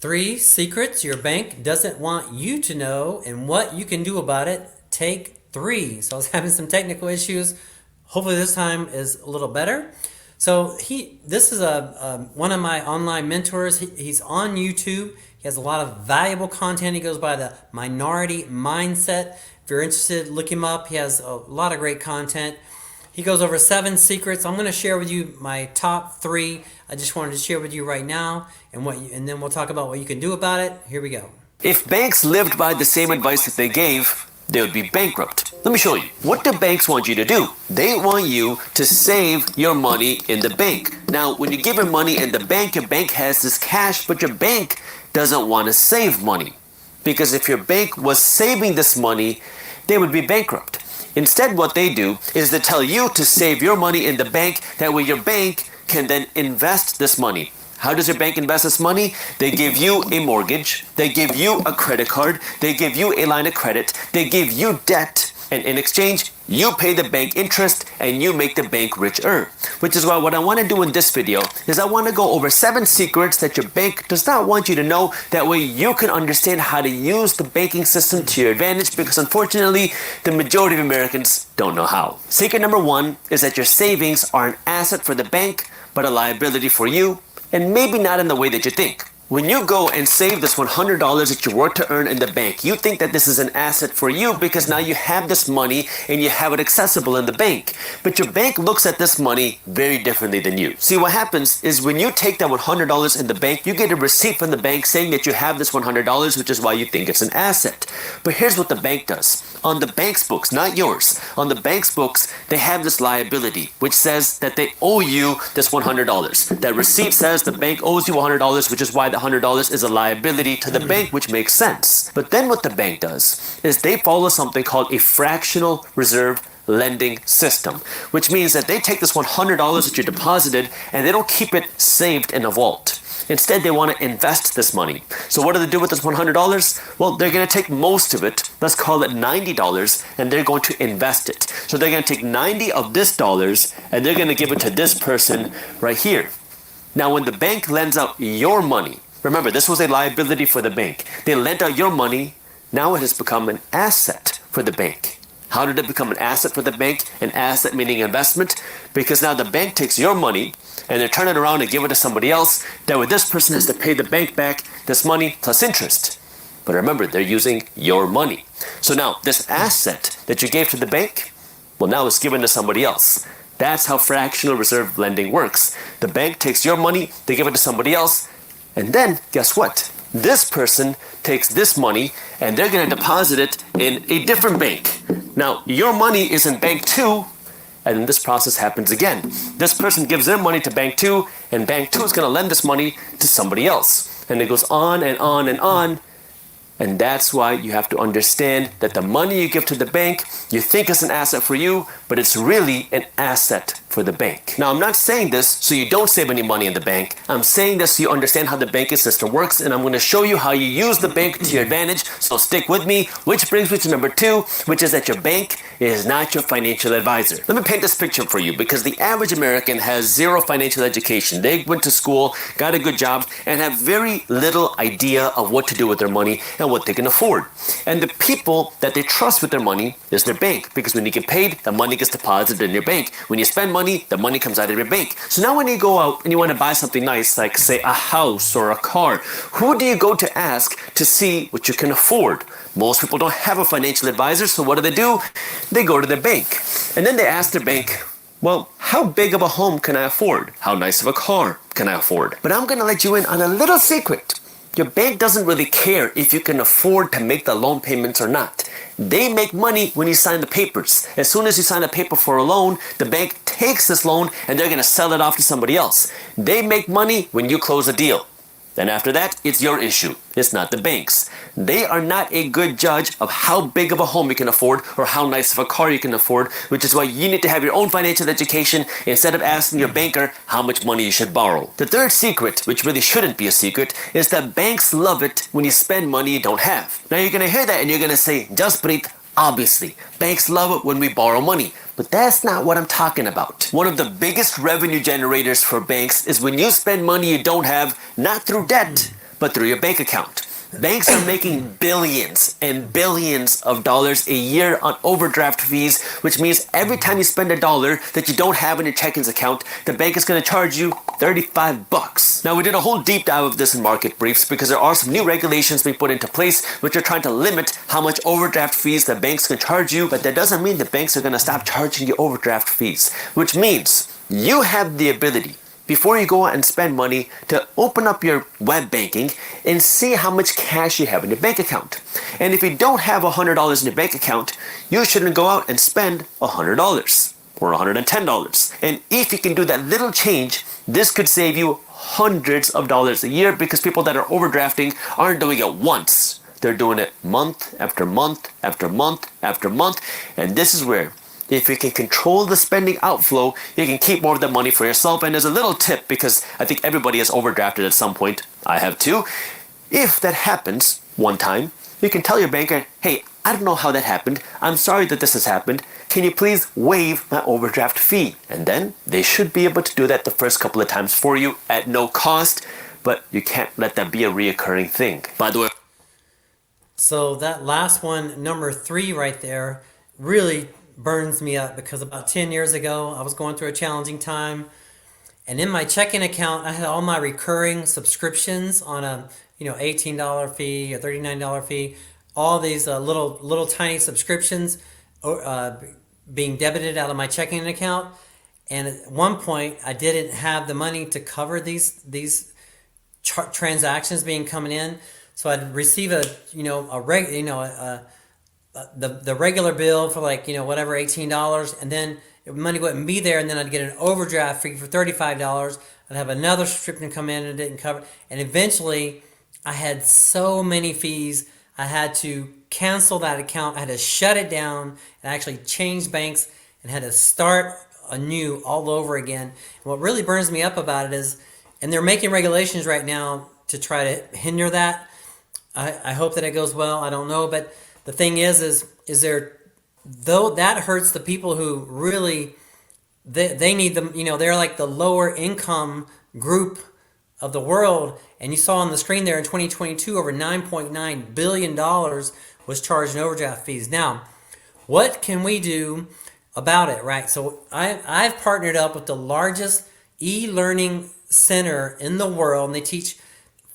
3 secrets your bank doesn't want you to know and what you can do about it. Take 3. So I was having some technical issues. Hopefully this time is a little better. So this is one of my online mentors. He's on YouTube. He has a lot of valuable content. He goes by the Minority Mindset. If you're interested, look him up. He has a lot of great content. He goes over 7 secrets. I'm going to share with you my top 3. I just wanted to share with you right now, and then we'll talk about what you can do about it. Here we go. If banks lived by the same advice that they gave, they would be bankrupt. Let me show you. What do banks want you to do? They want you to save your money in the bank. Now, when you give your money in the bank, your bank has this cash, but your bank doesn't want to save money. Because if your bank was saving this money, they would be bankrupt. Instead, what they do is they tell you to save your money in the bank. That way your bank can then invest this money. How does your bank invest this money? They give you a mortgage, they give you a credit card, they give you a line of credit, they give you debt, and in exchange, you pay the bank interest and you make the bank richer. Which is why what I want to do in this video is I want to go over 7 secrets that your bank does not want you to know. That way you can understand how to use the banking system to your advantage, because unfortunately, the majority of Americans don't know how. Secret number 1 is that your savings are an asset for the bank, but a liability for you, and maybe not in the way that you think. When you go and save this $100 that you work to earn in the bank, you think that this is an asset for you because now you have this money and you have it accessible in the bank. But your bank looks at this money very differently than you. See, what happens is when you take that $100 in the bank, you get a receipt from the bank saying that you have this $100, which is why you think it's an asset. But here's what the bank does. On the bank's books, not yours, on the bank's books, they have this liability, which says that they owe you this $100. That receipt says the bank owes you $100, which is why the $100 is a liability to the bank, which makes sense. But then what the bank does is they follow something called a fractional reserve lending system, which means that they take this $100 that you deposited and they don't keep it saved in a vault. Instead, they want to invest this money. So what do they do with this $100? Well, they're going to take most of it, let's call it $90, and they're going to invest it. So they're going to take 90 of this dollars and they're going to give it to this person right here. Now, when the bank lends out your money, remember, this was a liability for the bank. They lent out your money. Now it has become an asset for the bank. How did it become an asset for the bank? An asset meaning investment. Because now the bank takes your money and they turn it around and give it to somebody else. That way this person has to pay the bank back this money plus interest. But remember, they're using your money. So now this asset that you gave to the bank, well, now it's given to somebody else. That's how fractional reserve lending works. The bank takes your money, they give it to somebody else, and then guess what? This person takes this money and they're going to deposit it in a different bank. Now, your money is in bank 2, and then this process happens again. This person gives their money to bank 2, and bank 2 is going to lend this money to somebody else. And it goes on and on and on. And that's why you have to understand that the money you give to the bank, you think is an asset for you, but it's really an asset for the bank. Now, I'm not saying this so you don't save any money in the bank. I'm saying this so you understand how the banking system works, and I'm going to show you how you use the bank to your advantage. So stick with me, which brings me to number 2, which is that your bank is not your financial advisor. Let me paint this picture for you, because the average American has 0 financial education. They went to school, got a good job, and have very little idea of what to do with their money and what they can afford. And the people that they trust with their money is their bank, because when you get paid, the money gets deposited in your bank. When you spend money, the money comes out of your bank. So now when you go out and you want to buy something nice, like say a house or a car, who do you go to ask to see what you can afford? Most people don't have a financial advisor, so what do? They go to their bank. And then they ask their bank, well, how big of a home can I afford? How nice of a car can I afford? But I'm going to let you in on a little secret. Your bank doesn't really care if you can afford to make the loan payments or not. They make money when you sign the papers. As soon as you sign a paper for a loan, the bank takes this loan and they're going to sell it off to somebody else. They make money when you close a deal. Then after that, it's your issue. It's not the bank's. They are not a good judge of how big of a home you can afford or how nice of a car you can afford, which is why you need to have your own financial education instead of asking your banker how much money you should borrow. The third secret, which really shouldn't be a secret, is that banks love it when you spend money you don't have. Now you're going to hear that and you're going to say, Jaspreet, obviously, banks love it when we borrow money. But that's not what I'm talking about. One of the biggest revenue generators for banks is when you spend money you don't have, not through debt, but through your bank account. Banks are making billions and billions of dollars a year on overdraft fees, which means every time you spend a dollar that you don't have in your checkings account, the bank is going to charge you 35 bucks. Now, we did a whole deep dive of this in Market Briefs because there are some new regulations being put into place which are trying to limit how much overdraft fees the banks can charge you, but that doesn't mean the banks are going to stop charging you overdraft fees, which means you have the ability before you go out and spend money to open up your web banking and see how much cash you have in your bank account. And if you don't have $100 in your bank account, you shouldn't go out and spend $100 or $110. And if you can do that little change, this could save you hundreds of dollars a year because people that are overdrafting aren't doing it once. They're doing it month after month after month after month. And this is where, if you can control the spending outflow, you can keep more of the money for yourself. And there's a little tip, because I think everybody has overdrafted at some point. I have too. If that happens one time, you can tell your banker, hey, I don't know how that happened. I'm sorry that this has happened. Can you please waive my overdraft fee? And then they should be able to do that the first couple of times for you at no cost, but you can't let that be a reoccurring thing. By the way, So that last one, number 3 right there, really burns me up, because about 10 years ago, I was going through a challenging time. And in my checking account, I had all my recurring subscriptions on a $18 fee, a $39 fee, all these little tiny subscriptions being debited out of my checking account. And at one point, I didn't have the money to cover these transactions being coming in. So I'd receive the regular bill for whatever $18, and then money wouldn't be there, and then I'd get an overdraft fee for $35. I'd have another subscription come in and it didn't cover, and eventually I had so many fees I had to cancel that account. I had to shut it down and actually change banks and had to start anew all over again. And what really burns me up about it is, and they're making regulations right now to try to hinder that. I hope that it goes well. I don't know, but the thing is there, though that hurts the people who really, they need them, they're like the lower income group of the world. And you saw on the screen there in 2022, over $9.9 billion was charged in overdraft fees. Now, what can we do about it, right? So I've partnered up with the largest e-learning center in the world, and they teach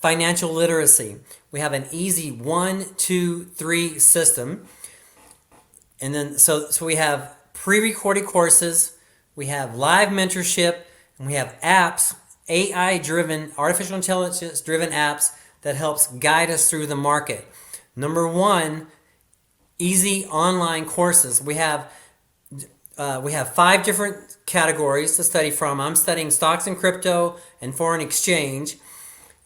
financial literacy. We have an easy 1, 2, 3 system. And then so we have pre-recorded courses, we have live mentorship, and we have apps, AI-driven, artificial intelligence-driven apps that helps guide us through the market. Number 1, easy online courses. We have 5 different categories to study from. I'm studying stocks and crypto and foreign exchange.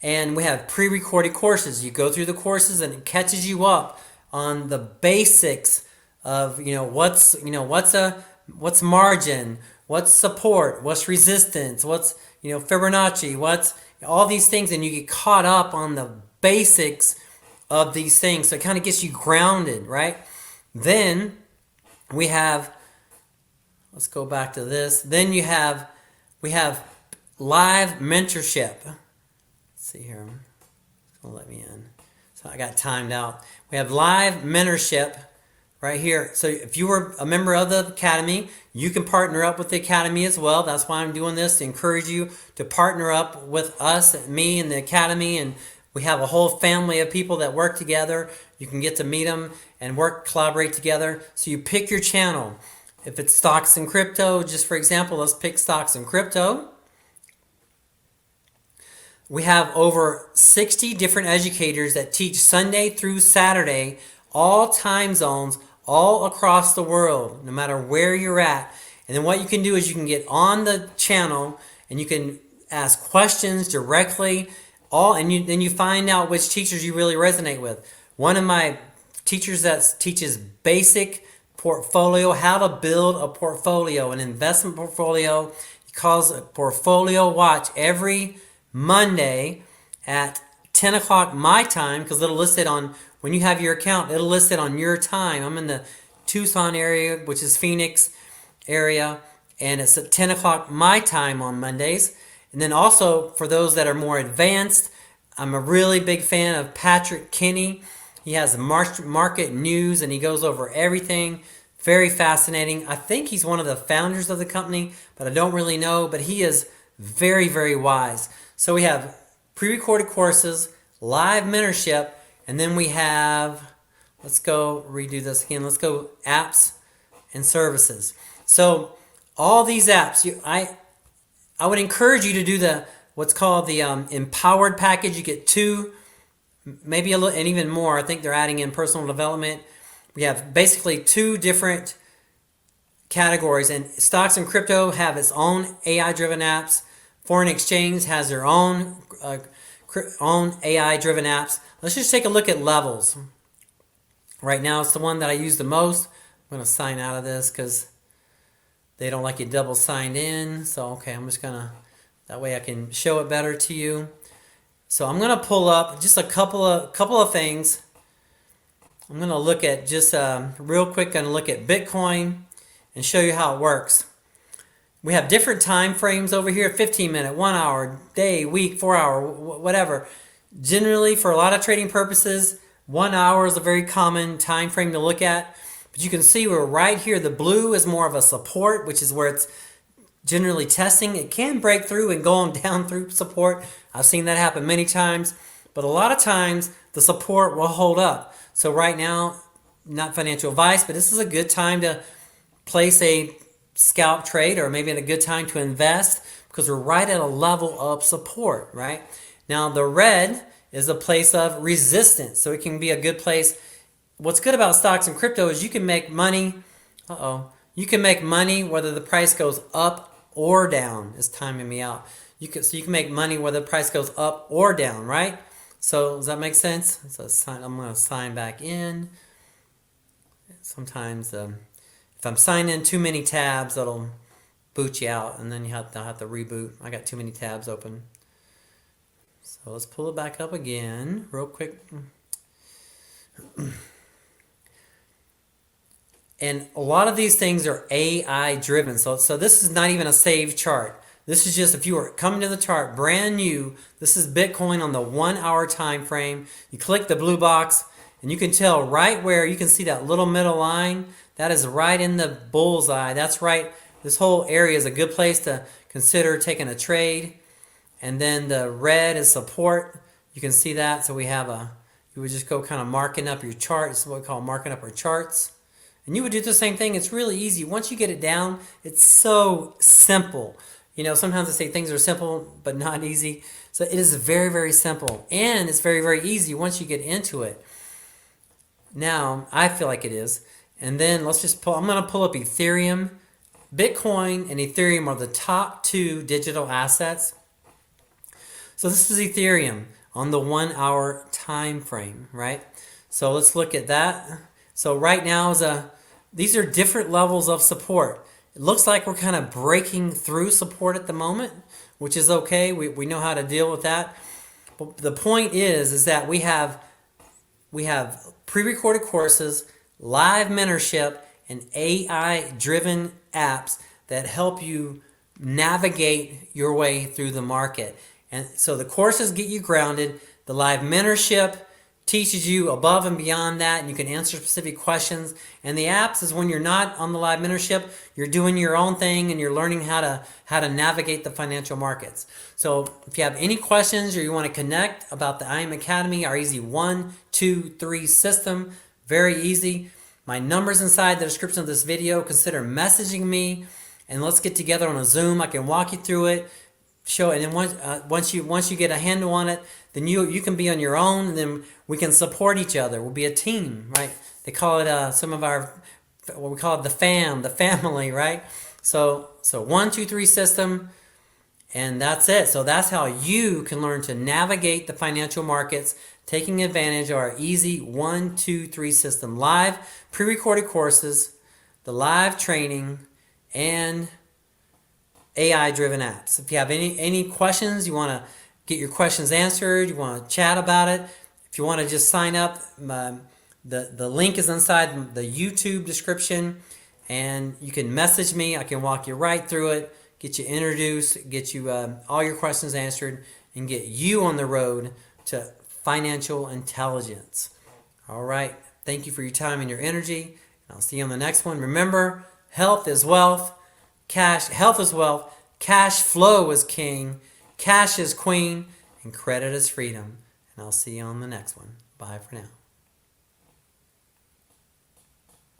And we have pre-recorded courses. You go through the courses and it catches you up on the basics of what's margin, what's support, what's resistance, what's Fibonacci, what's all these things, and you get caught up on the basics of these things. So it kind of gets you grounded, right? Then we have, let's go back to this. Then we have live mentorship. See here, it's gonna let me in. So I got timed out. We have live mentorship right here. So if you were a member of the Academy, you can partner up with the Academy as well. That's why I'm doing this, to encourage you to partner up with us, me and the Academy. And we have a whole family of people that work together. You can get to meet them and collaborate together. So you pick your channel. If it's stocks and crypto, just for example, let's pick stocks and crypto. We have over 60 different educators that teach Sunday through Saturday, all time zones, all across the world, no matter where you're at. And then what you can do is you can get on the channel and you can ask questions directly, then you find out which teachers you really resonate with. One of my teachers that teaches basic portfolio, how to build a portfolio, an investment portfolio, he calls it Portfolio Watch every Monday at 10 o'clock my time, because it'll list it on, when you have your account, it'll list it on your time. I'm in the Tucson area, which is Phoenix area, and it's at 10 o'clock my time on Mondays. And then also for those that are more advanced, I'm a really big fan of Patrick Kinney. He has market news and he goes over everything. Very fascinating. I think he's one of the founders of the company, but I don't really know. But he is very, very wise. So we have pre-recorded courses, live mentorship, and then we have, let's go redo this again. Let's go apps and services. So all these apps, I would encourage you to do the what's called the empowered package. You get two, maybe a little, and even more. I think they're adding in personal development. We have basically two different categories, and stocks and crypto have its own AI-driven apps. Foreign exchange has their own AI-driven apps. Let's just take a look at levels. Right now, it's the one that I use the most. I'm going to sign out of this because they don't like you double signed in. So, okay, I'm just going to, that way I can show it better to you. So I'm going to pull up just a couple of things. I'm going to look at just real quick, going to look at Bitcoin and show you how it works. We have different time frames over here, 15-minute, 1 hour, day, week, 4 hour, whatever. Generally, for a lot of trading purposes, 1 hour is a very common time frame to look at. But you can see we're right here. The blue is more of a support, which is where it's generally testing. It can break through and go on down through support. I've seen that happen many times. But a lot of times, the support will hold up. So right now, not financial advice, but this is a good time to place a scalp trade, or maybe a good time to invest, because we're right at a level of support, right? Now the red is a place of resistance, so it can be a good place. What's good about stocks and crypto is you can make money. You can make money whether the price goes up or down. It's timing me out. You can make money whether the price goes up or down, right? So does that make sense? So I'm going to sign back in. Sometimes if I'm signed in too many tabs, that'll boot you out, and then I'll have to reboot. I got too many tabs open. So let's pull it back up again real quick. And a lot of these things are AI driven. So this is not even a saved chart. This is just if you are coming to the chart brand new, this is Bitcoin on the 1 hour time frame. You click the blue box and you can tell right where you can see that little middle line. That is right in the bullseye. That's right. This whole area is a good place to consider taking a trade. And then the red is support. You can see that. So we have you would just go kind of marking up your chart. This is what we call marking up our charts. And you would do the same thing. It's really easy. Once you get it down, it's so simple. You know, sometimes I say things are simple, but not easy. So it is very, very simple. And it's very, very easy once you get into it. Now, I feel like it is. And then let's just I'm going to pull up Ethereum. Bitcoin and Ethereum are the top two digital assets. So this is Ethereum on the 1 hour time frame, right? So let's look at that. So right now these are different levels of support. It looks like we're kind of breaking through support at the moment, which is okay. We know how to deal with that. But the point is that we have pre-recorded courses, live mentorship, and AI-driven apps that help you navigate your way through the market. And so the courses get you grounded. The live mentorship teaches you above and beyond that, and you can answer specific questions. And the apps is when you're not on the live mentorship, you're doing your own thing and you're learning how to navigate the financial markets. So if you have any questions or you want to connect about the IM Academy, our easy 1, 2, 3 system, very easy. My number's inside the description of this video. Consider messaging me, and let's get together on a Zoom. I can walk you through it, show it, and then once you get a handle on it, then you can be on your own, and then we can support each other. We'll be a team, right? They call it what we call it the family, right? So 1, 2, 3 system, and that's it. So that's how you can learn to navigate the financial markets, taking advantage of our easy 1, 2, 3 system. Live pre-recorded courses, the live training, and AI-driven apps. If you have any questions, you want to get your questions answered, you want to chat about it, if you want to just sign up, the link is inside the YouTube description, and you can message me. I can walk you right through it, get you introduced, get you all your questions answered, and get you on the road to financial intelligence. All right. Thank you for your time and your energy. I'll see you on the next one. Remember, health is wealth. Health is wealth. Cash flow is king. Cash is queen. And credit is freedom. And I'll see you on the next one. Bye for now.